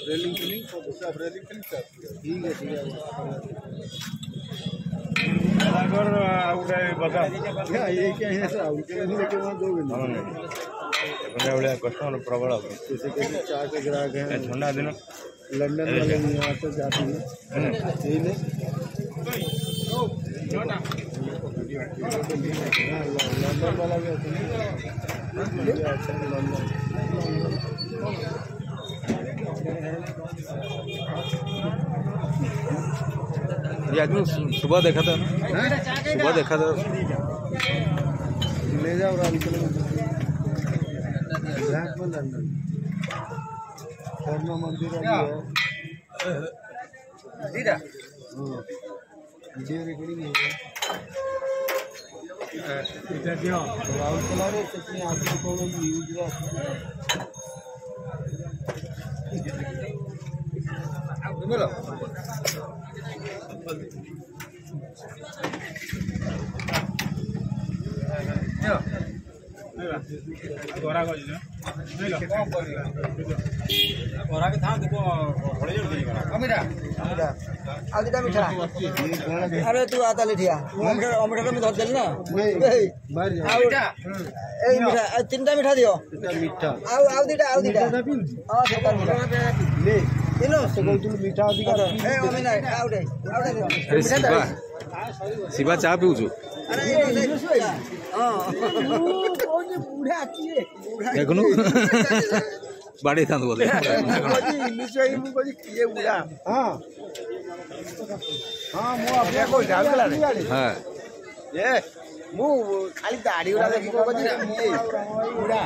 railing filling सब railing filling सब ठीक है अगर आउटे बता ये क्या है आउट के नहीं लेके वहां दो बिंदु बड़ा बड़ा कस्टमर प्रबल जैसे कि चाय के ग्राहक हैं ठंडा दिन लंदन वाले यहां से जाते हैं यही नहीं लंदन वाला भी आता है लंदन ये आदमी सुबह देखा था ना सुबह देखा था ले जाओ रामचल ब्लैक में लंदन धर्म मंदिर है दीदा वीडियो रिकॉर्डिंग है इधर दियो रामचल रे कितनी आदमी को न्यूज़ रा बोलो गोरा को ले लो कौन करियो गोरा के था देखो हड़े जड़ देई अमीरा आदिटा मीठा अरे तू आता लिठिया अमीठा में धर देल ना नहीं मार जा मीठा ए मीठा तीनटा मीठा दियो मीठा आउ दीटा हां सेटा मीठा ले इनो से कोई मीठा अधिकार ए अमीना आउटे दियो शिवा चाह पीऊछु अरे हां कौन बूढ़ा किए देखनु बाड़ी था बोले इंग्लिश में मु कोई किए बूढ़ा हां हां मु अपने को जाल गला रे हां ए मु खाली दाढ़ी उड़ा देखि को बजी किए बूढ़ा